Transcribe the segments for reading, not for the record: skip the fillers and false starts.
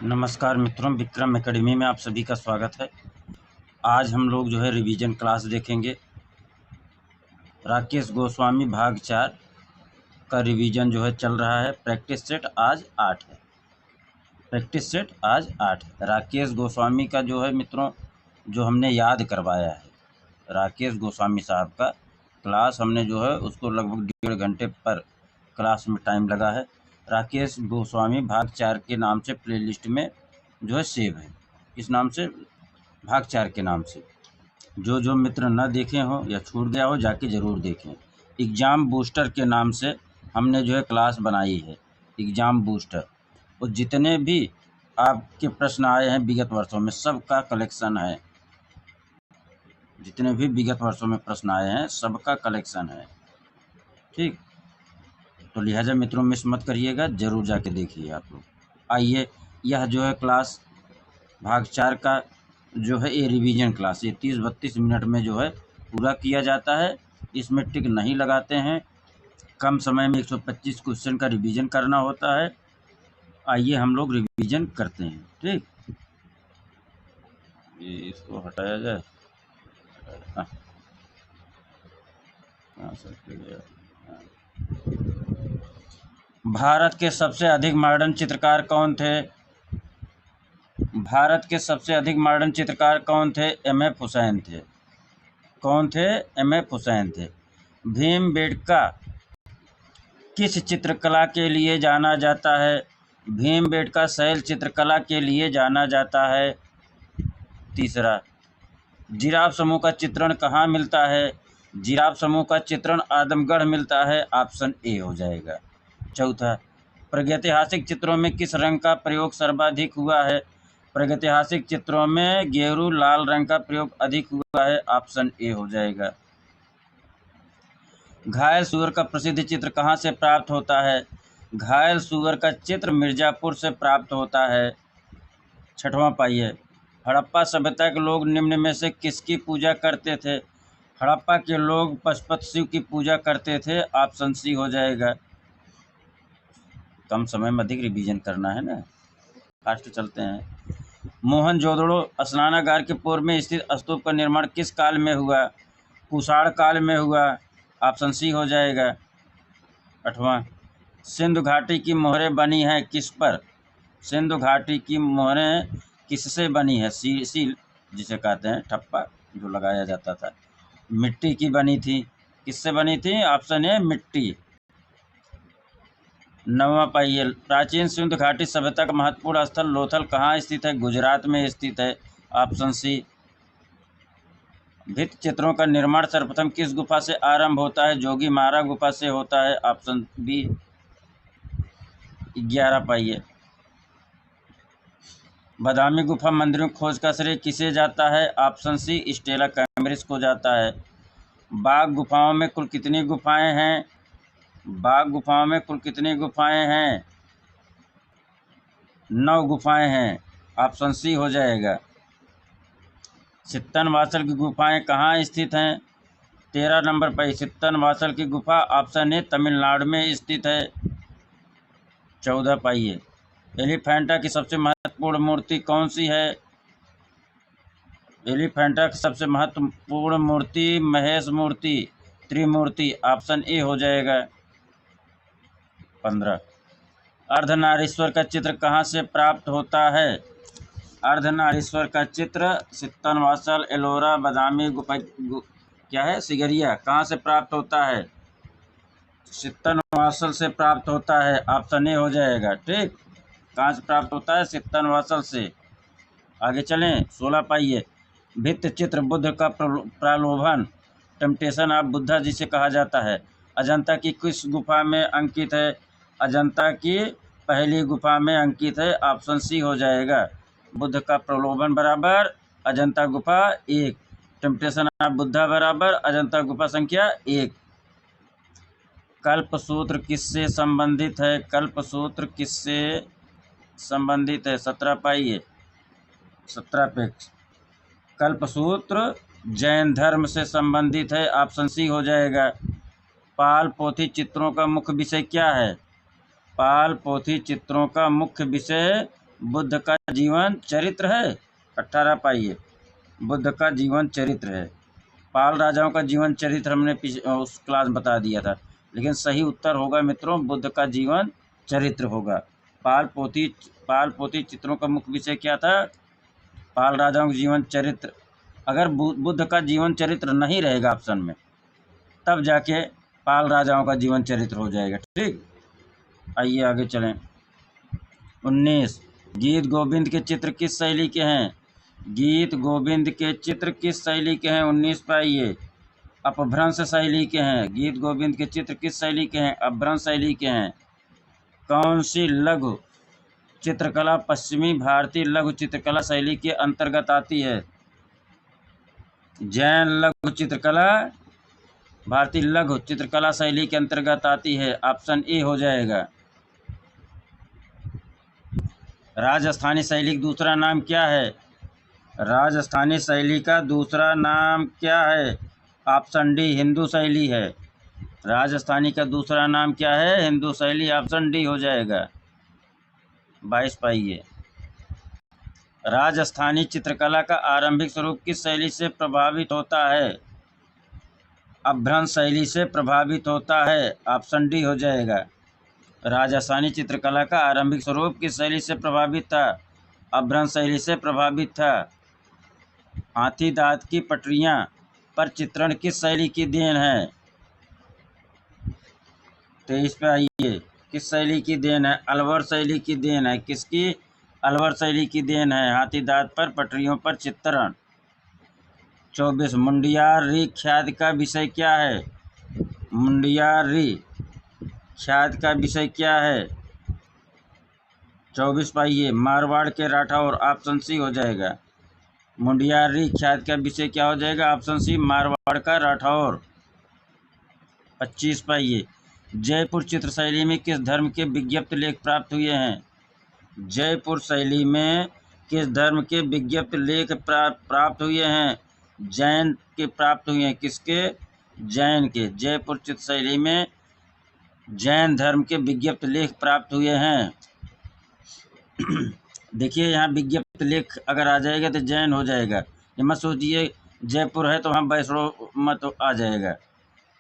नमस्कार मित्रों, विक्रम एकेडमी में आप सभी का स्वागत है। आज हम लोग रिवीजन क्लास देखेंगे। राकेश गोस्वामी भाग 4 का रिवीजन चल रहा है। प्रैक्टिस सेट आज 8 है। प्रैक्टिस सेट आज 8 है। राकेश गोस्वामी का मित्रों जो हमने याद करवाया है, राकेश गोस्वामी साहब का क्लास हमने उसको लगभग 1.5 घंटे पर क्लास में टाइम लगा है। राकेश गोस्वामी भाग 4 के नाम से प्लेलिस्ट में सेव है। इस नाम से भाग 4 के नाम से जो मित्र न देखे हों या छूट गया हो जाके ज़रूर देखें। एग्ज़ाम बूस्टर के नाम से हमने क्लास बनाई है। एग्ज़ाम बूस्टर और जितने भी आपके प्रश्न आए हैं विगत वर्षों में सबका कलेक्शन है। जितने भी विगत वर्षों में प्रश्न आए हैं सबका कलेक्शन है। ठीक, तो लिहाजा मित्रों मिस मत करिएगा, ज़रूर जाके देखिए आप लोग। आइए, यह क्लास भाग 4 का ये रिवीजन क्लास, ये 30-32 मिनट में पूरा किया जाता है। इसमें टिक नहीं लगाते हैं। कम समय में 125 क्वेश्चन का रिवीजन करना होता है। आइए हम लोग रिवीजन करते हैं। ठीक, ये इसको हटाया जाए। भारत के सबसे अधिक मॉडर्न चित्रकार कौन थे? भारत के सबसे अधिक मॉडर्न चित्रकार कौन थे? एम.एफ. हुसैन थे। कौन थे? एम.एफ. हुसैन थे। भीमबेटका किस चित्रकला के लिए जाना जाता है? भीमबेटका शैल चित्रकला के लिए जाना जाता है। तीसरा, जिराफ समूह का चित्रण कहाँ मिलता है? जिराफ समूह का चित्रण आदमगढ़ मिलता है। ऑप्शन ए हो जाएगा। चौथा, प्रागैतिहासिक चित्रों में किस रंग का प्रयोग सर्वाधिक हुआ है? प्रागैतिहासिक चित्रों में गेरू लाल रंग का प्रयोग अधिक हुआ है। ऑप्शन ए हो जाएगा। घायल सूअर का प्रसिद्ध चित्र कहाँ से प्राप्त होता है? घायल सूअर का चित्र मिर्ज़ापुर से प्राप्त होता है। छठवां पाइए, हड़प्पा सभ्यता के लोग निम्न में से किसकी पूजा करते थे? हड़प्पा के लोग पशुपति शिव की पूजा करते थे। ऑप्शन सी हो जाएगा। कम समय में अधिक रिवीजन करना है ना, फास्ट चलते हैं। मोहनजोदड़ो स्नानागार के पूर्व में स्थित स्तूप का निर्माण किस काल में हुआ? कुषाण काल में हुआ। ऑप्शन सी हो जाएगा। आठवां, सिंधु घाटी की मोहरें बनी हैं किस पर? सिंधु घाटी की मोहरें किससे बनी है? सील जिसे कहते हैं, ठप्पा जो लगाया जाता था, मिट्टी की बनी थी। किससे बनी थी? ऑप्शन ए मिट्टी। नौवां पाइए, प्राचीन सिंधु घाटी सभ्यता का महत्वपूर्ण स्थल लोथल कहाँ स्थित है? गुजरात में स्थित है। Option C. भित्ति चित्रों का निर्माण सर्वप्रथम किस गुफा से आरंभ होता है? जोगीमारा गुफा से होता है। Option B. 11 पाइए, बादामी गुफा मंदिरों की खोज का श्रेय किसे जाता है? ऑप्शन सी, स्टेला कैम्ब्रिज को जाता है। बाघ गुफाओं में कुल कितनी गुफाएं हैं? बाघ गुफाओं में कुल कितनी गुफाएं हैं? 9 गुफाएं हैं। ऑप्शन सी हो जाएगा। सित्तनवासल की गुफाएं कहाँ स्थित हैं? 13 नंबर पर सित्तनवासल की गुफा। ऑप्शन ए तमिलनाडु में स्थित है। 14 पाइए, एलिफेंटा की सबसे महत्वपूर्ण मूर्ति कौन सी है? एलिफेंटा की सबसे महत्वपूर्ण मूर्ति महेश मूर्ति, त्रिमूर्ति। ऑप्शन ए हो जाएगा। 15, अर्धनारीश्वर का चित्र कहाँ से प्राप्त होता है? अर्धनारीश्वर का चित्र सित्तनवासल, एलोरा, बादामी गुफा सिगरिया कहाँ से प्राप्त होता है? सित्तनवासल से प्राप्त होता है। ऑप्शन ए हो जाएगा। ठीक, कहाँ से प्राप्त होता है? सित्तनवासल से। आगे चलें। 16 पाइए, भित्ति चित्र बुद्ध का प्रलोभन, टेम्पटेशन ऑफ बुद्धा जिसे कहा जाता है, अजंता की किस गुफा में अंकित है? अजंता की पहली गुफा में अंकित है। ऑप्शन सी हो जाएगा। बुद्ध का प्रलोभन बराबर अजंता गुफा 1, टेम्पटेशन ऑफ बुद्धा बराबर अजंता गुफा संख्या 1। कल्पसूत्र किससे संबंधित है? कल्पसूत्र किससे संबंधित है? 17 पाइए, 17 पे कल्पसूत्र जैन धर्म से संबंधित है। ऑप्शन सी हो जाएगा। पाल पोथी चित्रों का मुख्य विषय क्या है? पाल पोथी चित्रों का मुख्य विषय बुद्ध का जीवन चरित्र है। 18 पाइए, बुद्ध का जीवन चरित्र है। पाल राजाओं का जीवन चरित्र हमने उस क्लास में बता दिया था, लेकिन सही उत्तर होगा मित्रों बुद्ध का जीवन चरित्र होगा। पाल पोथी चित्रों का मुख्य विषय क्या था? पाल राजाओं का जीवन चरित्र। अगर बुद्ध का जीवन चरित्र नहीं रहेगा ऑप्शन में, तब जाके पाल राजाओं का जीवन चरित्र हो जाएगा। ठीक, आइए आगे चलें। 19, गीत गोविंद के चित्र किस शैली के हैं? गीत गोविंद के चित्र किस शैली के हैं? 19 पाइए, अपभ्रंश शैली के हैं। गीत गोविंद के चित्र किस शैली के हैं? अपभ्रंश शैली के हैं। कौन सी लघु चित्रकला पश्चिमी भारतीय लघु चित्रकला शैली के अंतर्गत आती है? जैन लघु चित्रकला भारतीय लघु चित्रकला शैली के अंतर्गत आती है। ऑप्शन ए हो जाएगा। राजस्थानी शैली का दूसरा नाम क्या है? राजस्थानी शैली का दूसरा नाम क्या है? ऑप्शन डी, हिंदू शैली है। राजस्थानी का दूसरा नाम क्या है? हिंदू शैली। ऑप्शन डी हो जाएगा। 22 पाइए, राजस्थानी चित्रकला का आरंभिक स्वरूप किस शैली से प्रभावित होता है? अपभ्रंश शैली से प्रभावित होता है। ऑप्शन डी हो जाएगा। राजस्थानी चित्रकला का आरंभिक स्वरूप किस शैली से प्रभावित था? अपभ्रंश शैली से प्रभावित था। हाथी दांत की पटरियां पर चित्रण किस शैली की देन है? 23 पे आइए, किस शैली की देन है? अलवर शैली की देन है। किसकी? अलवर शैली की देन है। हाथी दांत पर पटरियों पर चित्रण। 24, मुंडियारी ख्याति का विषय क्या है? मुंडियारी ख्याति का विषय क्या है? 24 पाइए, मारवाड़ के राठौर। ऑप्शन सी हो जाएगा। मुंडियारी ख्याति का विषय क्या हो जाएगा? ऑप्शन सी, मारवाड़ का राठौर। 25 पाइए, जयपुर चित्र शैली में किस धर्म के विज्ञप्त लेख प्राप्त हुए हैं? जयपुर शैली में किस धर्म के विज्ञप्त लेख प्राप्त हुए हैं? जैन के प्राप्त हुए हैं। किसके? जैन के। जयपुर चित्र शैली में जैन धर्म के विज्ञप्त लेख प्राप्त हुए हैं। देखिए यहाँ विज्ञप्त लेख अगर आ जाएगा तो जैन हो जाएगा। ये मत सोचिए जयपुर है तो वहाँ वैष्णव मत आ जाएगा।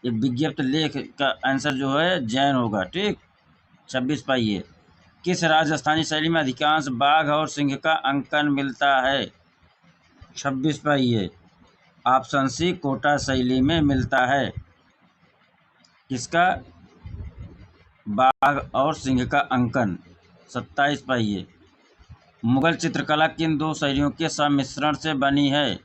ये विज्ञप्त लेख का आंसर जो है जैन होगा। ठीक, 26 पाइए, किस राजस्थानी शैली में अधिकांश बाघ और सिंह का अंकन मिलता है? 26 पाइए, ऑप्शन सी, कोटा शैली में मिलता है। किसका? बाघ और सिंह का अंकन। 27 पाइए, मुगल चित्रकला किन दो शैलियों के सम्मिश्रण से बनी है?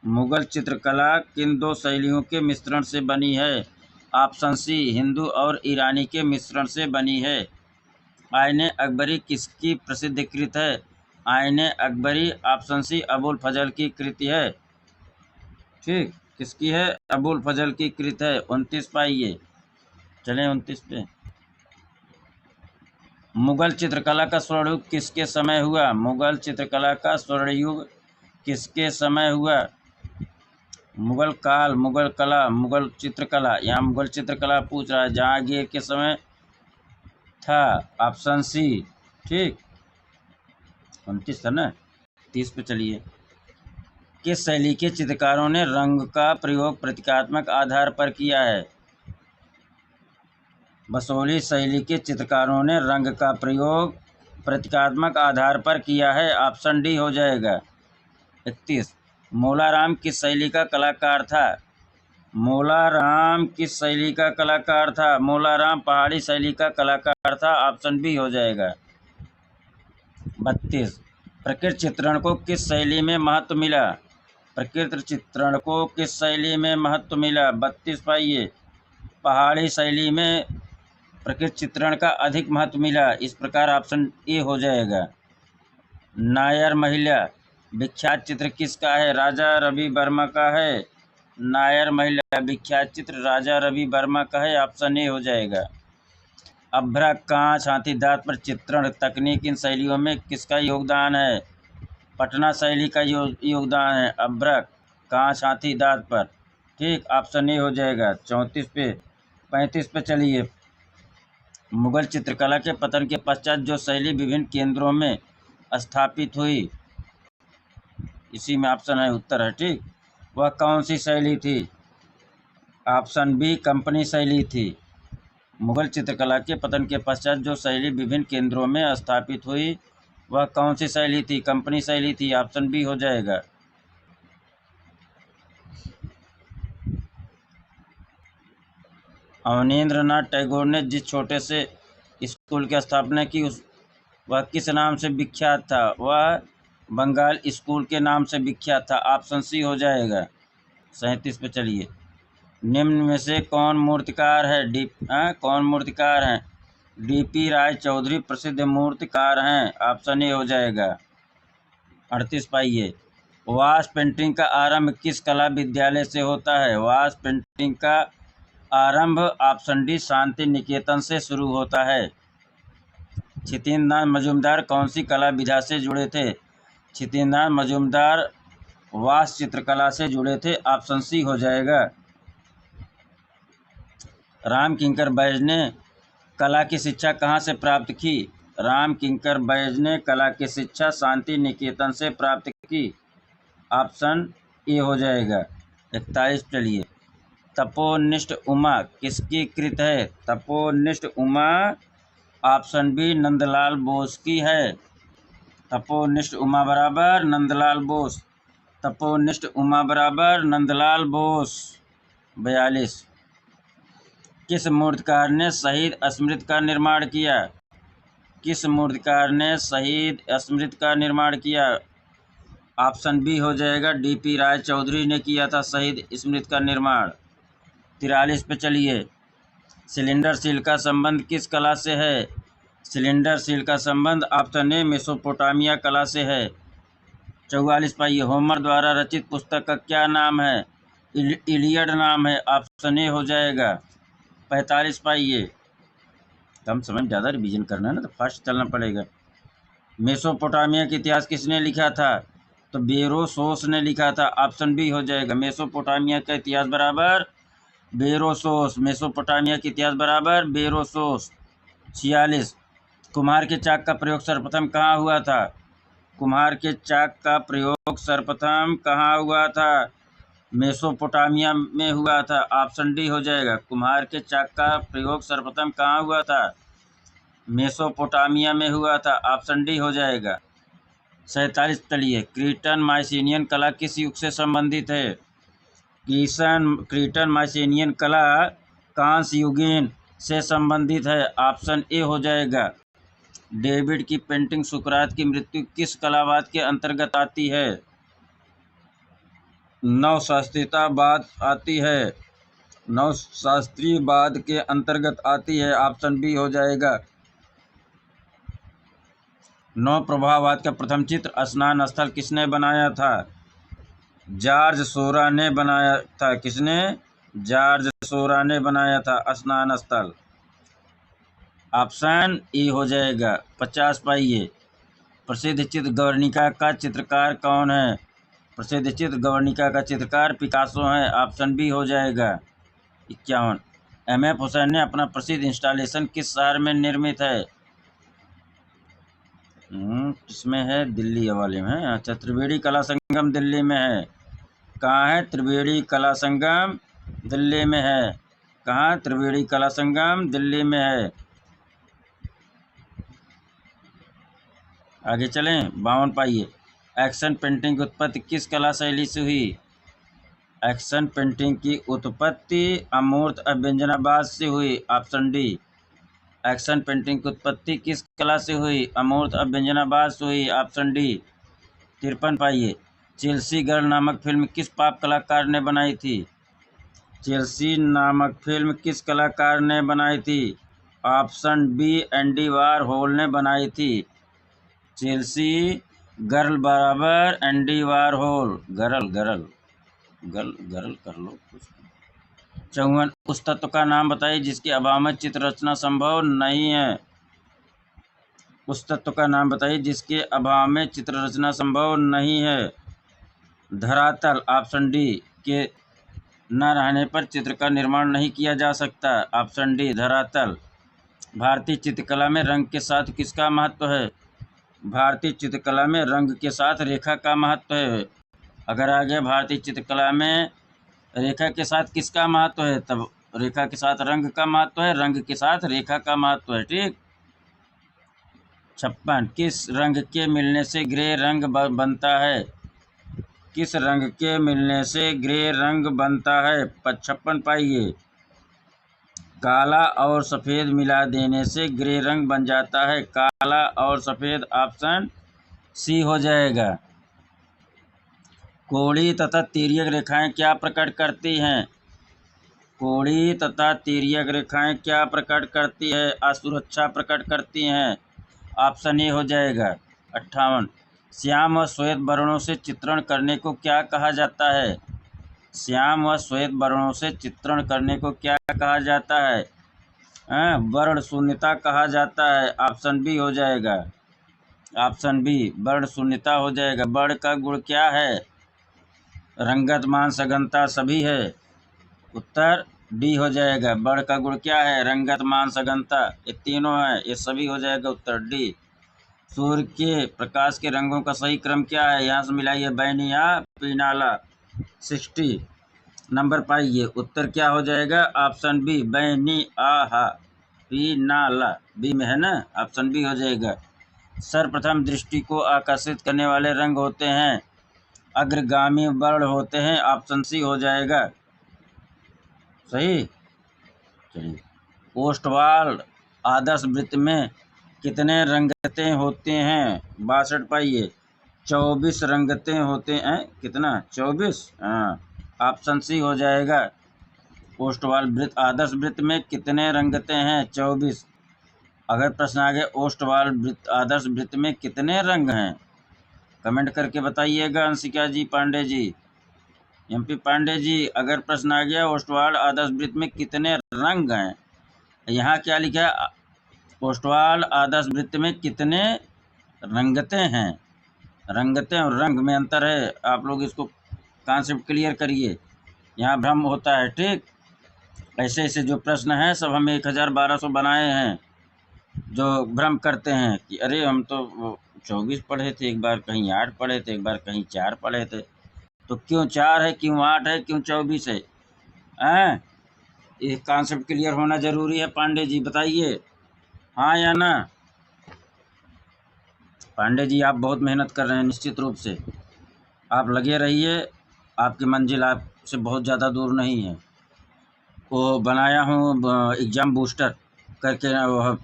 मुगल चित्रकला किन दो शैलियों के मिश्रण से बनी है? ऑप्शन सी, हिंदू और ईरानी के मिश्रण से बनी है। आईने अकबरी किसकी प्रसिद्ध कृत है? आईने अकबरी ऑप्शन सी, अबुल फजल की कृति है। ठीक, किसकी है? अबुल फजल की कृत है। 29 पाइए, चलें 29 पे। मुगल चित्रकला का स्वर्णयुग किसके समय हुआ? मुगल चित्रकला का स्वर्णयुग किसके समय हुआ? मुगल काल, मुगल कला, मुगल चित्रकला। यहाँ मुगल चित्रकला पूछ रहा है, जहांगीर के समय था। Option C. ठीक, 29 था ना। 30 पे चलिए, किस शैली के चित्रकारों ने रंग का प्रयोग प्रतीकात्मक आधार पर किया है? बसोली शैली के चित्रकारों ने रंग का प्रयोग प्रतीकात्मक आधार पर किया है। ऑप्शन डी हो जाएगा। 31, मोलाराम किस शैली का कलाकार था? मोलाराम किस शैली का कलाकार था? मोलाराम पहाड़ी शैली का कलाकार था। ऑप्शन बी हो जाएगा। 32, प्रकृति चित्रण को किस शैली में महत्व मिला? प्रकृति चित्रण को किस शैली में महत्व मिला? 32 पाइए, पहाड़ी शैली में प्रकृति चित्रण का अधिक महत्व मिला। इस प्रकार ऑप्शन ए हो जाएगा। नायर महिला विख्यात चित्र किसका है? राजा रवि वर्मा का है। नायर महिला विख्यात चित्र राजा रवि वर्मा का है। ऑप्शन ए हो जाएगा। अभ्रक, कांच, हाथी दांत पर चित्रण तकनीक इन शैलियों में किसका योगदान है? पटना शैली का योगदान है। अभ्रक, कांच, हाथी दांत पर। ठीक, ऑप्शन ए हो जाएगा। 34 पे 35 पे चलिए, मुगल चित्रकला के पतन के पश्चात जो शैली विभिन्न केंद्रों में स्थापित हुई, इसी में ऑप्शन है उत्तर है, ठीक। वह कौन सी शैली थी? ऑप्शन बी कंपनी शैली थी। मुगल चित्रकला के पतन के पश्चात जो शैली विभिन्न केंद्रों में स्थापित हुई वह कौन सी शैली थी? कंपनी शैली थी। ऑप्शन बी हो जाएगा। अवनींद्रनाथ टैगोर ने जिस छोटे से स्कूल की स्थापना की वह किस नाम से विख्यात था? वह बंगाल स्कूल के नाम से विख्यात था। ऑप्शन सी हो जाएगा। 37 पे चलिए। निम्न में से कौन मूर्तिकार है? कौन मूर्तिकार हैं? डीपी राय चौधरी प्रसिद्ध मूर्तिकार हैं। ऑप्शन ए हो जाएगा। 38 पाइए। वाश पेंटिंग का आरंभ किस कला विद्यालय से होता है? वाश पेंटिंग का आरंभ ऑप्शन डी शांति निकेतन से शुरू होता है। क्षितिन्द्रनाथ मजूमदार कौन सी कला विधा से जुड़े थे? क्षितिन्द्रनाथ मजूमदार वाश चित्रकला से जुड़े थे। ऑप्शन सी हो जाएगा। राम किंकर बैज ने कला की शिक्षा कहाँ से प्राप्त की? राम किंकर बैज ने कला की शिक्षा शांति निकेतन से प्राप्त की। ऑप्शन ए हो जाएगा। 41 चलिए। तपोनिष्ठ उमा किसकी कृत है? तपोनिष्ठ उमा ऑप्शन बी नंदलाल बोस की है। तपोनिष्ठ उमा बराबर नंदलाल बोस। तपोनिष्ठ उमा बराबर नंदलाल बोस। 42। किस मूर्तिकार ने शहीद स्मृति का निर्माण किया? किस मूर्तिकार ने शहीद स्मृति का निर्माण किया? ऑप्शन बी हो जाएगा। डीपी राय चौधरी ने किया था शहीद स्मृति का निर्माण। 43 पे चलिए। सिलेंडर सील का संबंध किस कला से है? सिलेंडर सील का संबंध ऑप्शन ए मेसोपोटामिया कला से है। 44 पाइए। होमर द्वारा रचित पुस्तक का क्या नाम है? इलियड नाम है। ऑप्शन ए हो जाएगा। 45 पाइए। कम समय ज़्यादा रिवीजन करना है ना, तो फास्ट चलना पड़ेगा। मेसोपोटामिया का इतिहास किसने लिखा था? तो बेरोसोस ने लिखा था। ऑप्शन बी हो जाएगा। मेसोपोटामिया का इतिहास बराबर बेरोसोस। मेसोपोटामिया का इतिहास बराबर बेरोसोस। 46। कुम्हार के चाक का प्रयोग सर्वप्रथम कहाँ हुआ था? कुम्हार के चाक का प्रयोग सर्वप्रथम कहाँ हुआ था? मेसोपोटामिया में हुआ था। ऑप्शन डी हो जाएगा। कुम्हार के चाक का प्रयोग सर्वप्रथम कहाँ हुआ था? मेसोपोटामिया में हुआ था। ऑप्शन डी हो जाएगा। 47 चलिए। क्रीटन माइसिनियन कला किस युग से संबंधित है? क्रीटन माइसिनियन कला कांस्य युगीन से संबंधित है। ऑप्शन ए हो जाएगा। डेविड की पेंटिंग सुकरात की मृत्यु किस कलावाद के अंतर्गत आती है? नवशास्त्रीयतावाद आती है। नवशास्त्रीयवाद के अंतर्गत आती है। ऑप्शन बी हो जाएगा। नव प्रभाववाद का प्रथम चित्र स्नान स्थल किसने बनाया था? जॉर्ज सोरा ने बनाया था। किसने? जॉर्ज सोरा ने बनाया था स्नान स्थल। ऑप्शन ए हो जाएगा। 50 पाइए। प्रसिद्ध चित्र गवर्निका का चित्रकार कौन है? प्रसिद्ध चित्र गवर्निका का चित्रकार पिकासो है। ऑप्शन बी हो जाएगा। 51। एम.एफ. हुसैन ने अपना प्रसिद्ध इंस्टॉलेशन किस शहर में निर्मित है? किसमें है? दिल्ली वाले में। अच्छा, त्रिवेणी कला संगम दिल्ली में है। कहाँ है? त्रिवेणी कला संगम दिल्ली में है। कहाँ? त्रिवेणी कला संगम दिल्ली में है। आगे चलें। 52 पाइए। एक्शन पेंटिंग की उत्पत्ति किस कला शैली से हुई? एक्शन पेंटिंग की उत्पत्ति अमूर्त अभ्यंजनावाद से हुई। Option D. एक्शन पेंटिंग की उत्पत्ति किस कला से हुई? अमूर्त अभ्यंजनावाद से हुई। Option D. 53 पाइए। चेल्सी गर्ल नामक फिल्म किस पाप कलाकार ने बनाई थी? चेल्सी नामक फिल्म किस कलाकार ने बनाई थी? ऑप्शन बी एंडी वारहोल ने बनाई थी। चेल्सी गर्ल बराबर Andy Warhol. Girl girl girl girl कर लो कुछ। 54। उस तत्व का नाम बताइए जिसके अभाव में चित्र रचना संभव नहीं है। उस तत्व का नाम बताइए जिसके अभाव में चित्र रचना संभव नहीं है। धरातल। ऑप्शन डी के न रहने पर चित्र का निर्माण नहीं किया जा सकता। ऑप्शन डी धरातल। भारतीय चित्रकला में रंग के साथ किसका महत्व है? भारतीय चित्रकला में रंग के साथ रेखा का महत्व है। अगर आगे भारतीय चित्रकला में रेखा के साथ किसका महत्व है, तब रेखा के साथ रंग का महत्व है, रंग के साथ रेखा का महत्व है। ठीक। 56, किस रंग के मिलने से ग्रे रंग बनता है? किस रंग के मिलने से ग्रे रंग बनता है? 56 पाइए। काला और सफ़ेद मिला देने से ग्रे रंग बन जाता है। काला और सफ़ेद, ऑप्शन सी हो जाएगा। कोड़ी तथा तिर्यक रेखाएं क्या प्रकट करती हैं? कोड़ी तथा तिर्यक रेखाएं क्या प्रकट करती है? असुरक्षा प्रकट करती हैं। ऑप्शन ए हो जाएगा। 58, श्याम व श्वेत वर्णों से चित्रण करने को क्या कहा जाता है? श्याम व श्वेत वर्णों से चित्रण करने को क्या कहा जाता है? वर्ण शून्यता कहा जाता है। ऑप्शन बी हो जाएगा। ऑप्शन बी वर्ण शून्यता हो जाएगा। वर्ण का गुण क्या है? रंगत, मान, सघनता सभी है। उत्तर डी हो जाएगा। वर्ण का गुण क्या है? रंगत, मान, सघनता, ये तीनों है, ये सभी हो जाएगा। उत्तर डी। सूर्य के प्रकाश के रंगों का सही क्रम क्या है? यहाँ से मिलाइए, बैनी या पीनाला। 60 नंबर पाइए। उत्तर क्या हो जाएगा? ऑप्शन बी बैनी आहा पीनाला, बी में है ना, ऑप्शन बी हो जाएगा। सर्वप्रथम दृष्टि को आकर्षित करने वाले रंग होते हैं, अग्रगामी वर्ण होते हैं। ऑप्शन सी हो जाएगा। सही। चलिए, ओष्ठवाल आदर्श वृत्त में कितने रंगतें होते हैं? 62 पाइए। 24 रंगतें होते हैं। कितना? 24। हाँ, ऑप्शन सी हो जाएगा। ओष्ठवाल वृत्त, आदर्श वृत्त में कितने रंगतें हैं? 24। अगर प्रश्न आ गया ओष्ठवाल वृत्त, आदर्श वृत्त में कितने रंग हैं, कमेंट करके बताइएगा। अंशिका जी, पांडे जी, एमपी पांडे जी, अगर प्रश्न आ गया ओष्ठवाल आदर्श वृत्त में कितने रंग हैं, यहाँ क्या लिखा है? ओष्ठवाल आदर्श वृत्त में कितने रंगतें हैं। रंगतें और रंग में अंतर है। आप लोग इसको कॉन्सेप्ट क्लियर करिए, यहाँ भ्रम होता है। ठीक। ऐसे ऐसे जो प्रश्न हैं सब हम 1200 बनाए हैं, जो भ्रम करते हैं कि अरे हम तो 24 पढ़े थे, एक बार कहीं 8 पढ़े थे, एक बार कहीं 4 पढ़े थे, तो क्यों 4 है, क्यों 8 है, क्यों 24 है? ये कॉन्सेप्ट क्लियर होना जरूरी है। पांडे जी बताइए, हाँ या ना? पांडे जी आप बहुत मेहनत कर रहे हैं, निश्चित रूप से आप लगे रहिए, आपकी मंजिल आपसे बहुत ज़्यादा दूर नहीं है। वो बनाया हूँ एग्ज़ाम बूस्टर करके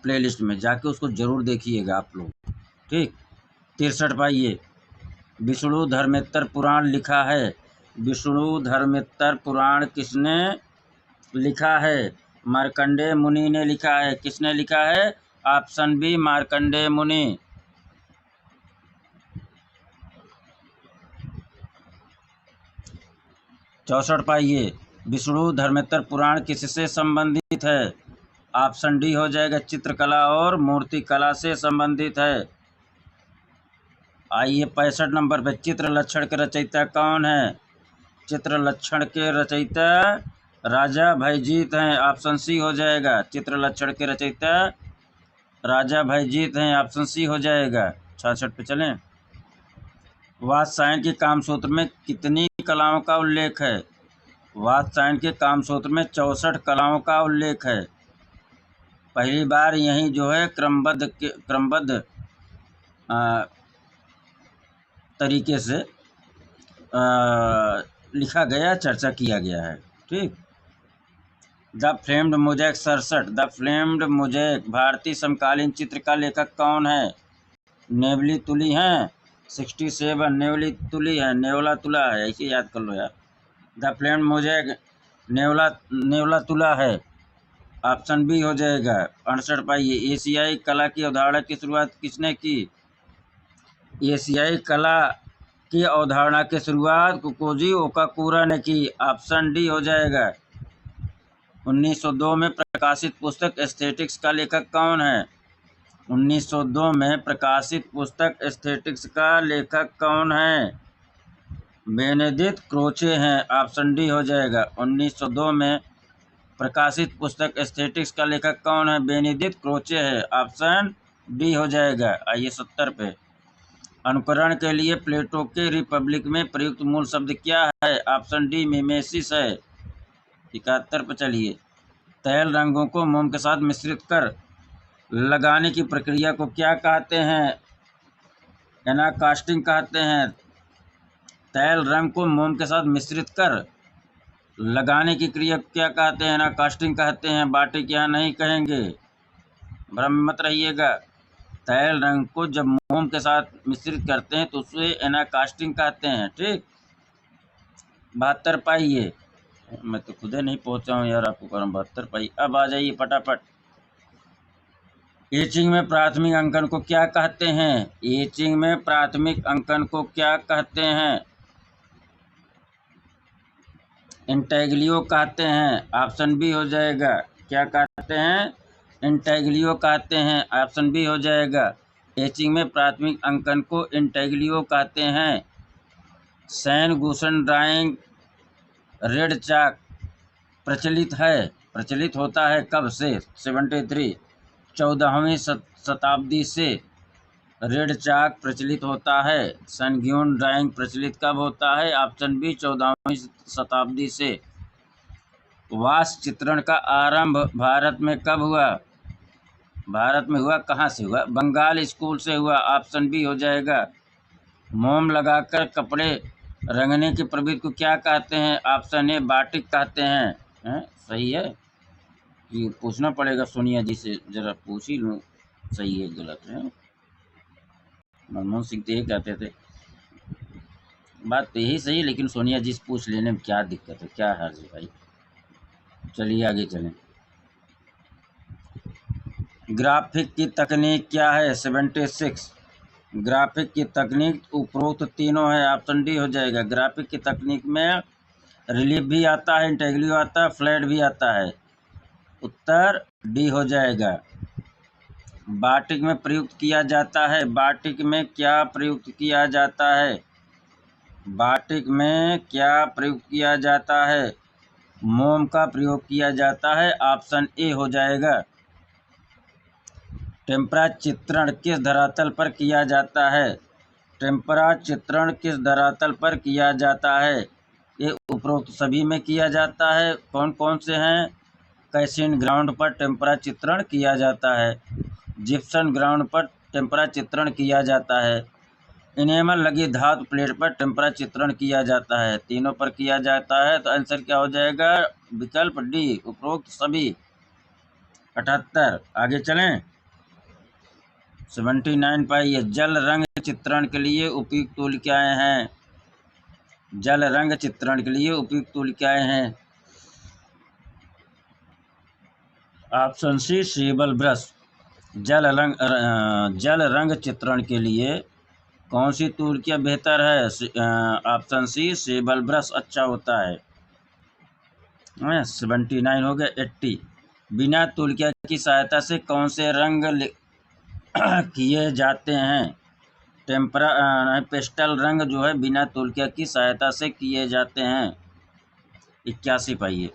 प्ले लिस्ट में, जाके उसको ज़रूर देखिएगा आप लोग। ठीक। 63 पाइए। विष्णु धर्मेत्तर पुराण लिखा है। विष्णु धर्मेत्तर पुराण किसने लिखा है? मार्कंडेय मुनि ने लिखा है। किसने लिखा है? ऑप्शन बी मार्कंडेय मुनि। 64 पाइए। विष्णु धर्मेत्तर पुराण किससे संबंधित है? ऑप्शन डी हो जाएगा, चित्रकला और मूर्तिकला से संबंधित है। आइए 65 नंबर पे, चित्र लक्षण के रचयिता कौन है? चित्र लक्षण के रचयिता राजा भयजीत हैं। ऑप्शन सी हो जाएगा। चित्र लक्षण के रचयिता राजा भयजीत हैं। ऑप्शन सी हो जाएगा। 66 पे चलें। वात्स्यायन के कामसूत्र में कितनी कलाओं का उल्लेख है? वात्स्यायन के कामसूत्र में 64 कलाओं का उल्लेख है। पहली बार यहीं जो है क्रमबद्ध तरीके से लिखा गया, चर्चा किया गया है। ठीक। The flamed mosaic 67, the flamed mosaic भारतीय समकालीन चित्र का लेखक कौन है? नेवली तुली हैं। 67 नेवली तुली है, नेवला तुला है, ऐसे याद कर लो यार। द फ्लेम्ड मोज़ेक नेवला तुला है। ऑप्शन बी हो जाएगा। 68 पाइए। एशियाई कला की अवधारणा की शुरुआत किसने की? एशियाई कला की अवधारणा की शुरुआत कोकोजी ओकाकुरा ने की। ऑप्शन डी हो जाएगा। 1902 में प्रकाशित पुस्तक एस्थेटिक्स का लेखक कौन है? 1902 में प्रकाशित पुस्तक एस्थेटिक्स का लेखक कौन है? बेनेडिक्ट क्रोचे हैं। ऑप्शन डी हो जाएगा। 1902 में प्रकाशित पुस्तक एस्थेटिक्स का लेखक कौन है? बेनेडिक्ट क्रोचे है। ऑप्शन डी हो जाएगा। आइए 70 पे, अनुकरण के लिए प्लेटो के रिपब्लिक में प्रयुक्त मूल शब्द क्या है? ऑप्शन डी मिमेसिस है। 71 पर चलिए। तैल रंगों को मोम के साथ मिश्रित कर लगाने की प्रक्रिया को क्या कहते हैं? एनाकास्टिंग कहते हैं। तैल रंग को मोम के साथ मिश्रित कर लगाने की क्रिया को क्या कहते हैं? एनाकास्टिंग कहते हैं। बाटिक यहाँ नहीं कहेंगे, भ्रम में मत रहिएगा। तैल रंग को जब मोम के साथ मिश्रित करते हैं तो उसे एनाकास्टिंग कहते हैं। ठीक, 72 पाइए। मैं तो खुदे नहीं पहुंचा हूँ यार, आपको करम 72 पाई। अब आ जाइए फटाफट। एचिंग में प्राथमिक अंकन को क्या कहते हैं? एचिंग में प्राथमिक अंकन को क्या कहते हैं? इंटेग्लियो कहते हैं। ऑप्शन बी हो जाएगा। क्या कहते हैं? इंटेग्लियो कहते हैं। ऑप्शन बी हो जाएगा। एचिंग में प्राथमिक अंकन को इंटेग्लियो कहते हैं। सैन गुसन ड्राइंग रेड चाक प्रचलित होता है कब से? 73 14वीं शताब्दी से रेड चाक प्रचलित होता है। सैनग्यून ड्राइंग प्रचलित कब होता है? ऑप्शन बी 14वीं शताब्दी से। वास्तु चित्रण का आरंभ भारत में कब हुआ? भारत में हुआ, कहाँ से हुआ? बंगाल स्कूल से हुआ। ऑप्शन बी हो जाएगा। मोम लगाकर कपड़े रंगने की प्रवृत्ति को क्या कहते हैं? ऑप्शन ए बाटिक कहते हैं। सही है। ये पूछना पड़ेगा सोनिया जी से, जरा पूछ ही लूँ सही है गलत है। मनमोहन सिंह तो ये कहते थे। बात तो यही सही, लेकिन सोनिया जी से पूछ लेने में क्या दिक्कत है, क्या हर्ज है भाई। चलिए आगे चलें। ग्राफिक की तकनीक क्या है? 76। ग्राफिक की तकनीक उपरोक्त तीनों है। ऑप्शन डी हो जाएगा। ग्राफिक की तकनीक में रिलीफ भी आता है, इंटेग्रियो आता है, फ्लैट भी आता है। उत्तर डी हो जाएगा। बाटिक में प्रयुक्त किया जाता है। बाटिक में क्या प्रयुक्त किया जाता है? बाटिक में क्या प्रयुक्त किया जाता है? मोम का प्रयोग किया जाता है। ऑप्शन ए हो जाएगा। टेम्परा चित्रण किस धरातल पर किया जाता है? टेम्परा चित्रण किस धरातल पर किया जाता है? ये उपरोक्त सभी में किया जाता है। कौन कौन से हैं? कैल्शियम ग्राउंड पर टेम्परा चित्रण किया जाता है। जिप्सम ग्राउंड पर टेम्परा चित्रण किया जाता है। इनेमल लगी धातु प्लेट पर टेम्परा चित्रण किया जाता है। तीनों पर किया जाता है, तो आंसर क्या हो जाएगा? विकल्प डी, उपरोक्त सभी। 78 आगे चलें। 79 पाइए। जल रंग चित्रण के लिए उपयुक्त तूल क्या हैं? जल रंग चित्रण के लिए उपयुक्त तूल क्या हैं? Option C sable brush. जल रंग चित्रण के लिए कौन सी तूल क्या बेहतर है? ऑप्शन सी सेबल ब्रश अच्छा होता है। 79 हो गया। 80 बिना तूलिका की सहायता से कौन से रंग किए जाते हैं? पेस्टल रंग जो है बिना तूलिका की सहायता से किए जाते हैं। 81 पाइए।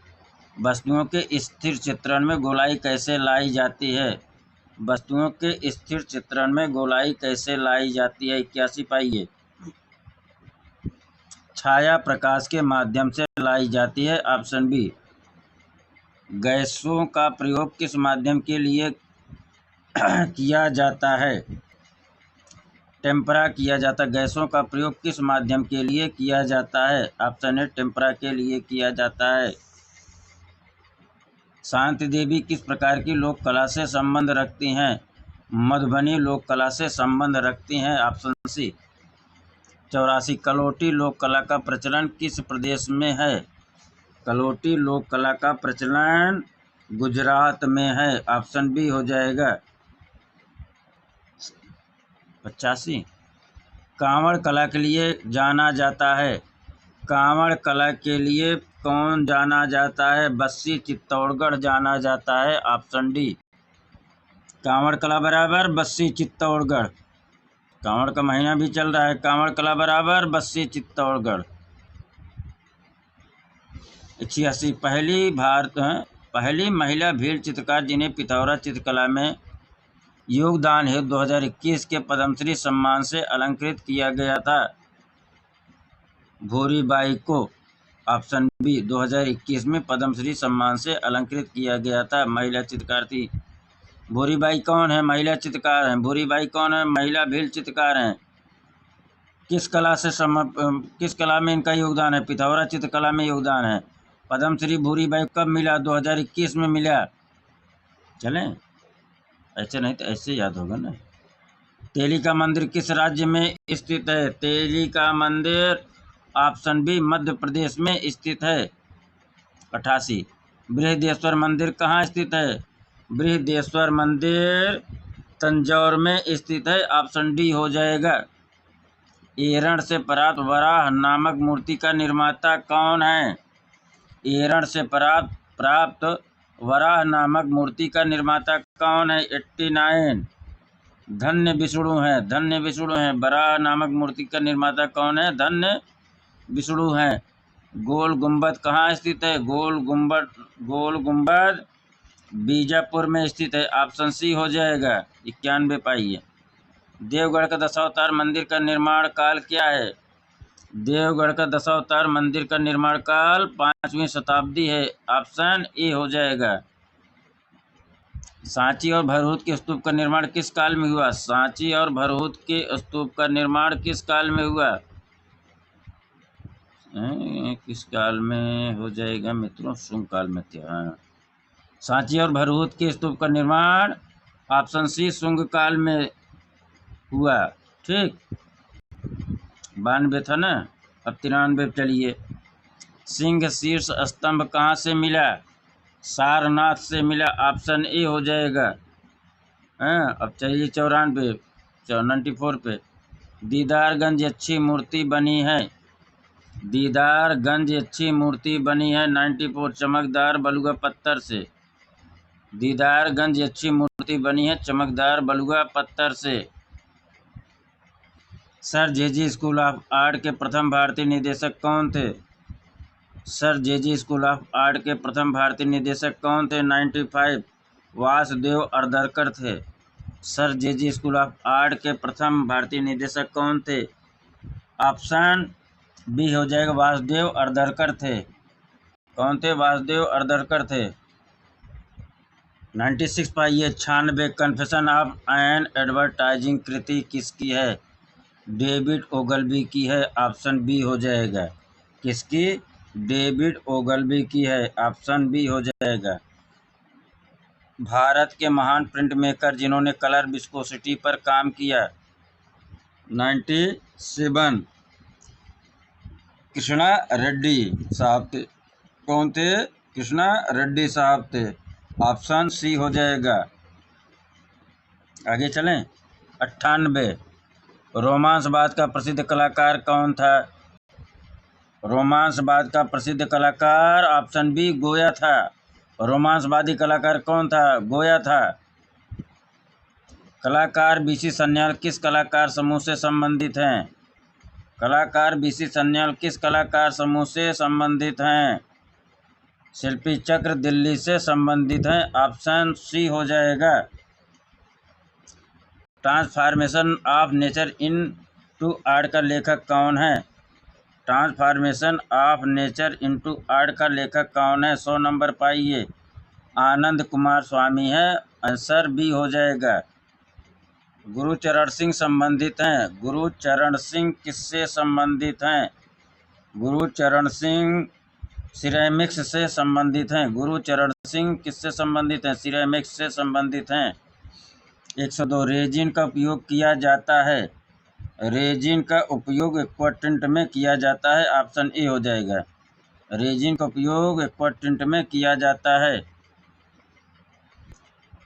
वस्तुओं के स्थिर चित्रण में गोलाई कैसे लाई जाती है? वस्तुओं के स्थिर चित्रण में गोलाई कैसे लाई जाती है? 81 पाइए। छाया प्रकाश के माध्यम से लाई जाती है। Option B. गैसों का प्रयोग किस माध्यम के लिए किया जाता है? टेम्परा किया जाता है। गैसों का प्रयोग किस माध्यम के लिए किया जाता है? ऑप्शन ए टेम्परा के लिए किया जाता है। शांति देवी किस प्रकार की लोक कला से संबंध रखती हैं? मधुबनी लोक कला से संबंध रखती हैं। ऑप्शन सी। 84 कलोटी लोक कला का प्रचलन किस प्रदेश में है? कलोटी लोक कला का प्रचलन गुजरात में है। ऑप्शन बी हो जाएगा। 85 कांवड़ कला के लिए जाना जाता है। कांवड़ कला के लिए कौन जाना जाता है? बस्सी चित्तौड़गढ़ जाना जाता है। Option D. कांवड़ कला बराबर बस्सी चित्तौड़गढ़। कांवड़ का महीना भी चल रहा है। कांवड़ कला बराबर बस्सी चित्तौड़गढ़। 86 पहली महिला भील चित्रकार जिन्हें पिथौरा चित्रकला में योगदान हेतु 2021 के पद्मश्री सम्मान से अलंकृत किया गया था? भूरीबाई को। ऑप्शन बी, 2021 में पद्मश्री सम्मान से अलंकृत किया गया था। महिला चित्रकार थी। भूरीबाई कौन है? महिला चित्रकार हैं। भूरीबाई कौन है? महिला भील चित्रकार हैं। किस कला में इनका योगदान है? पिथौरा चित्रकला में योगदान है। पद्मश्री भूरीबाई कब मिला? 2021 में मिला। चलें, ऐसे नहीं तो ऐसे याद होगा ना। तेली का मंदिर किस राज्य में स्थित है? तेली का मंदिर ऑप्शन बी, मध्य प्रदेश में स्थित है। 88। बृहदेश्वर मंदिर कहाँ स्थित है? बृहदेश्वर मंदिर तंजौर में स्थित है। ऑप्शन डी हो जाएगा। एरण से प्राप्त वराह नामक मूर्ति का निर्माता कौन है? एरण से प्राप्त वराह नामक मूर्ति का निर्माता कौन है? 89। धन्य विष्णु है। धन्य विष्णु है। वराह नामक मूर्ति का निर्माता कौन है? धन्य विष्णु है। गोल गुंबद कहाँ स्थित है? गोल गुंबद बीजापुर में स्थित है। ऑप्शन सी हो जाएगा। 91 पाइए। देवगढ़ का दशावतार मंदिर का निर्माण काल क्या है? देवगढ़ का दशावतार मंदिर का निर्माण काल 5वीं शताब्दी है। ऑप्शन ए हो जाएगा। सांची और भरहुत के स्तूप का निर्माण किस काल में हुआ? सांची और भरहुत के स्तूप का निर्माण किस काल में हुआ? किस काल में हो जाएगा मित्रों? शुंग काल में था। सांची और भरहुत के स्तूप का निर्माण ऑप्शन सी, शुंग काल में हुआ। ठीक, 92 था ना, अब 93। चलिए, सिंह शीर्ष स्तंभ कहाँ से मिला? सारनाथ से मिला। ऑप्शन ए हो जाएगा। अब चलिए 94 पे। दीदारगंज अच्छी मूर्ति बनी है। दीदारगंज अच्छी मूर्ति बनी है 94 चमकदार बलुआ पत्थर से। दीदारगंज अच्छी मूर्ति बनी है चमकदार बलुआ पत्थर से। Sir J J school of art के प्रथम भारतीय निदेशक कौन थे? Sir J J school of art के प्रथम भारतीय निदेशक कौन थे? 95 वासुदेव अर्दरकर थे। Sir J J school of art के प्रथम भारतीय निदेशक कौन थे? ऑप्शन बी हो जाएगा, वासुदेव अर्दरकर थे। कौन थे? वासुदेव अर्दरकर थे। 96 पाइए। 96 कन्फेशन ऑफ एन एडवर्टाइजिंग कृति किसकी है? डेविड ओगलबी की है। ऑप्शन बी हो जाएगा। किसकी? डेविड ओगलबी की है। ऑप्शन बी हो जाएगा। भारत के महान प्रिंट मेकर जिन्होंने कलर विस्कोसिटी पर काम किया? 97 कृष्णा रेड्डी साहब थे। कौन थे? कृष्णा रेड्डी साहब थे। ऑप्शन सी हो जाएगा। आगे चलें। 98 रोमांसवाद का प्रसिद्ध कलाकार कौन था? रोमांसवाद का प्रसिद्ध कलाकार ऑप्शन बी, गोया था। रोमांसवादी कलाकार कौन था? गोया था। कलाकार बीसी सन्याल किस कलाकार समूह से संबंधित हैं? कलाकार बीसी सन्याल किस कलाकार समूह से संबंधित हैं? शिल्पी चक्र दिल्ली से संबंधित हैं। ऑप्शन सी हो जाएगा। Transformation of nature into art का लेखक कौन है? Transformation of nature into art का लेखक कौन है? 100 नंबर पाइए। आनंद कुमार स्वामी है। आंसर बी हो जाएगा। गुरुचरण सिंह संबंधित हैं। गुरुचरण सिंह किससे संबंधित हैं? गुरुचरण सिंह सिरेमिक्स से संबंधित हैं। गुरुचरण सिंह किससे संबंधित हैं? सिरेमिक्स से संबंधित हैं। 102 रेजिन का उपयोग किया जाता है। रेजिन का उपयोग एक्वाटिंट में किया जाता है। ऑप्शन ए हो जाएगा। रेजिन का उपयोग एक्वाटिंट में किया जाता है।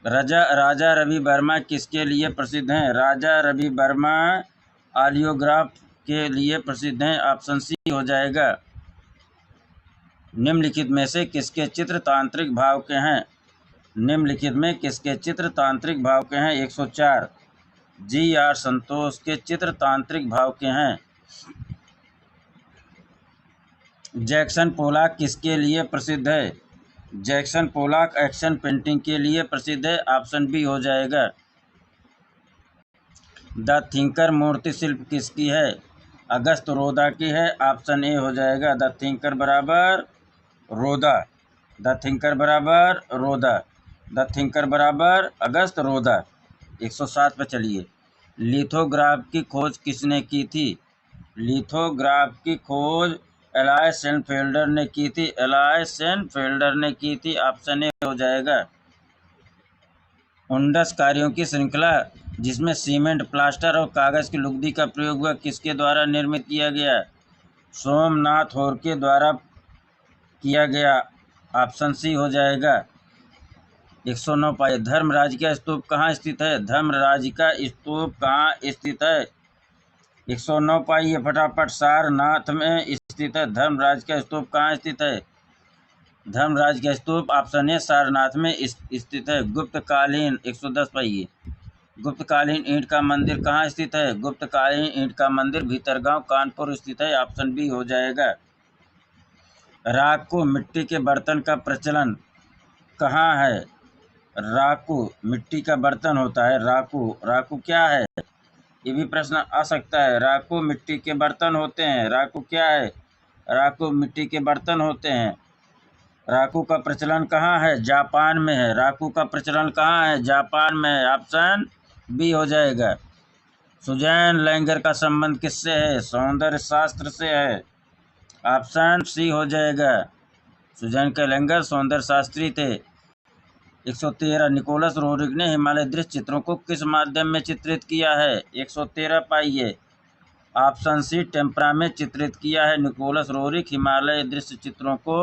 राजा रवि वर्मा किसके लिए प्रसिद्ध हैं? राजा रवि वर्मा ऑलियोग्राफ के लिए प्रसिद्ध हैं। ऑप्शन सी हो जाएगा। निम्नलिखित में से किसके चित्र तांत्रिक भाव के हैं? निम्नलिखित में किसके चित्र तांत्रिक भाव के हैं? 104 जी.आर. संतोष के चित्र तांत्रिक भाव के हैं। जैक्सन पोलाक किसके लिए प्रसिद्ध है? जैक्सन पोलाक एक्शन पेंटिंग के लिए प्रसिद्ध है। ऑप्शन बी हो जाएगा। द थिंकर मूर्ति शिल्प किसकी है? अगस्त रोदा की है। ऑप्शन ए हो जाएगा द थिंकर बराबर रोदा। द थिंकर बराबर रोदा। द थिंकर बराबर अगस्त रोदा। 107 पे चलिए। लिथोग्राफ की खोज किसने की थी? लिथोग्राफ की खोज एलाय सेनफेल्डर ने की थी। एलाय सेनफेल्डर ने की थी। ऑप्शन ए हो जाएगा। उंडस कार्यों की श्रृंखला जिसमें सीमेंट, प्लास्टर और कागज की लुगदी का प्रयोग हुआ किसके द्वारा निर्मित किया गया? सोमनाथ होरके द्वारा किया गया। ऑप्शन सी हो जाएगा। 109 पाइए। धर्मराज का स्तूप कहाँ स्थित है? धर्मराज का स्तूप कहाँ स्थित है? 109 पाइए फटाफट। सारनाथ में स्थित है। धर्मराज का स्तूप कहाँ स्थित है? धर्मराज का स्तूप ऑप्शन ए सारनाथ में स्थित है। गुप्तकालीन 110 पाइए। गुप्तकालीन ईंट का मंदिर कहाँ स्थित है? गुप्तकालीन ईंट का मंदिर भीतरगांव कानपुर स्थित है। ऑप्शन बी हो जाएगा। राकू मिट्टी के बर्तन का प्रचलन कहाँ है? राकू मिट्टी का बर्तन होता है। राकू राकू क्या है? ये भी प्रश्न आ सकता है। राकू मिट्टी के बर्तन होते हैं। राकू क्या है? राकू मिट्टी के बर्तन होते हैं। राकू का प्रचलन कहाँ है? जापान में है। राकू का प्रचलन कहाँ है? जापान में है। ऑप्शन बी हो जाएगा। सुजैन लैंगर का संबंध किससे है? सौंदर्य शास्त्र से है। ऑप्शन सी हो जाएगा। सुजैन के लैंगर सौंदर्य शास्त्री थे। 113 निकोलस रोड्रिग ने हिमालय दृश्य चित्रों को किस माध्यम में चित्रित किया है? 113 पाइए। ऑप्शन सी टेम्परा में चित्रित किया है निकोलस रोड्रिग हिमालय दृश्य चित्रों को।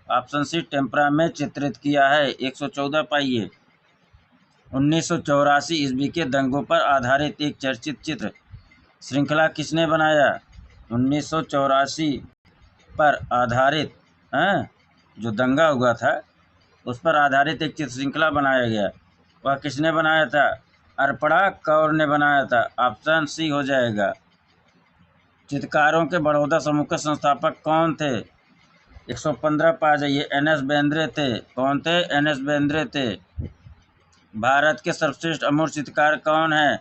ऑप्शन सी टेम्परा में चित्रित किया है। 114 पाइए। 1984 ईस्वी के दंगों पर आधारित एक चर्चित चित्र श्रृंखला किसने बनाया? 1984 पर आधारित जो दंगा हुआ था उस पर आधारित एक चित्र श्रृंखला बनाया गया। वह किसने बनाया था? अर्पणा कौर ने बनाया था। ऑप्शन सी हो जाएगा। चित्रकारों के बड़ौदा समूह के संस्थापक कौन थे? 115 पा जाइए। एन.एस. बेंद्रे थे। कौन थे? एन.एस. बेंद्रे थे। भारत के सर्वश्रेष्ठ अमूर्त चित्रकार कौन है?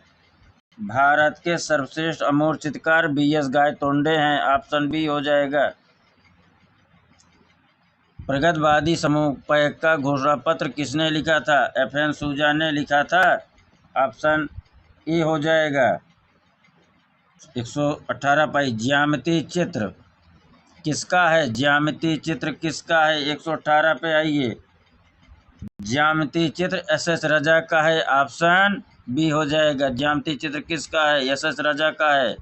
भारत के सर्वश्रेष्ठ अमूर्त चित्रकार बी.एस. गायतोंडे हैं। ऑप्शन बी हो जाएगा। प्रगतिवादी समूह का घोषणा पत्र किसने लिखा था? एफ.एन. सूजा ने लिखा था। ऑप्शन ए हो जाएगा। 118 पाई। ज्यामिति चित्र किसका है? ज्यामिति चित्र किसका है? 118 पे आइए। ज्यामिति चित्र एस.एस. रजा का है। ऑप्शन बी हो जाएगा। ज्यामिति चित्र किसका है? एस.एस. रजा का है।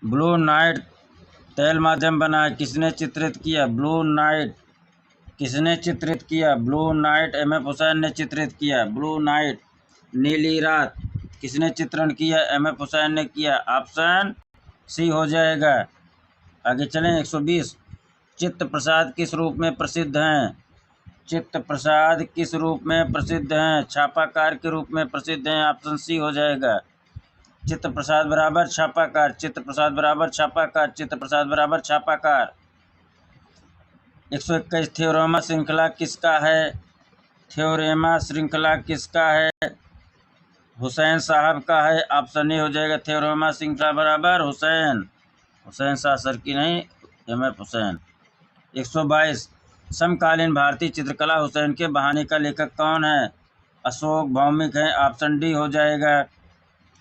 ब्लू नाइट तैल माध्यम बना किसने चित्रित किया? ब्लू नाइट किसने चित्रित किया? Blue night MF. हुसैन ने चित्रित किया। ब्लू नाइट नीली रात किसने चित्रण किया? एम.एफ. हुसैन ने किया। ऑप्शन सी हो जाएगा। आगे चलें। 120 चित्त प्रसाद किस रूप में प्रसिद्ध हैं? चित्त प्रसाद किस रूप में प्रसिद्ध हैं? छापाकार के रूप में प्रसिद्ध हैं। ऑप्शन सी हो जाएगा। चित्त प्रसाद बराबर छापाकार। चित्त प्रसाद बराबर छापाकार। चित्त प्रसाद बराबर छापाकार। 121 थ्योरेमा श्रृंखला किसका है? थ्योरेमा श्रृंखला किसका है? हुसैन साहब का है। ऑप्शन ए हो जाएगा। थ्योरेमा श्रृंखला बराबर हुसैन शाह सर की नहीं, एम.एफ. हुसैन। 122 समकालीन भारतीय चित्रकला हुसैन के बहाने का लेखक कौन है? अशोक भौमिक है। ऑप्शन डी हो जाएगा।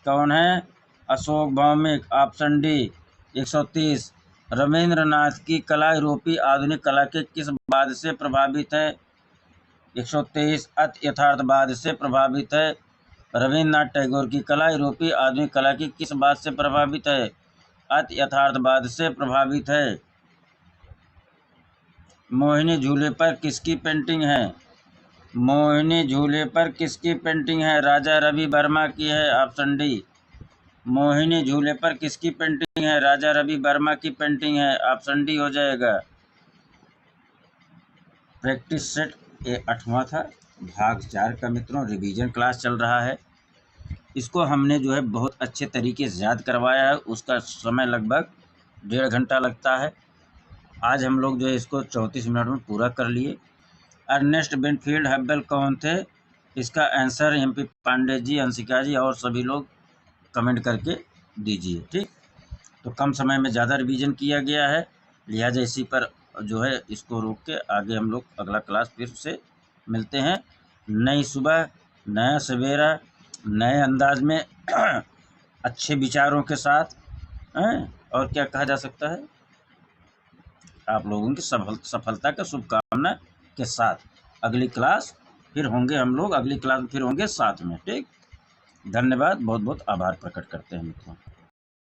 कौन है? अशोक भौमिक। Option D. 130 रविंद्रनाथ की कला यूरोपीय आधुनिक कला के किस वाद से प्रभावित है? 123 अति यथार्थवाद से प्रभावित है। रविन्द्रनाथ टैगोर की कला यूरोपीय आधुनिक कला की किस बात से प्रभावित है? अति यथार्थवाद से प्रभावित है। मोहिनी झूले पर किसकी पेंटिंग है? मोहिनी झूले पर किसकी पेंटिंग है? राजा रवि वर्मा की है। Option D. मोहिनी झूले पर किसकी पेंटिंग है? राजा रवि वर्मा की पेंटिंग है। ऑप्शन डी हो जाएगा। प्रैक्टिस सेट ये 8वां था। भाग 4 का मित्रों रिवीजन क्लास चल रहा है। इसको हमने जो है बहुत अच्छे तरीके से याद करवाया है। उसका समय लगभग 1.5 घंटा लगता है। आज हम लोग जो है इसको 34 मिनट में पूरा कर लिए। अर्नेस्ट बेनफील्ड हब्बल कौन थे? इसका आंसर MP पांडे जी, अंशिका जी और सभी लोग कमेंट करके दीजिए। ठीक, तो कम समय में ज़्यादा रिवीजन किया गया है, लिहाजा इसी पर जो है इसको रोक के आगे हम लोग अगला क्लास फिर से मिलते हैं। नई सुबह, नया सवेरा, नए अंदाज में अच्छे विचारों के साथ हैं, और क्या कहा जा सकता है, आप लोगों की सफलता का शुभकामना के साथ अगली क्लास फिर होंगे हम लोग, अगली क्लास में फिर होंगे साथ में। ठीक, धन्यवाद, बहुत बहुत आभार प्रकट करते हैं मित्रों।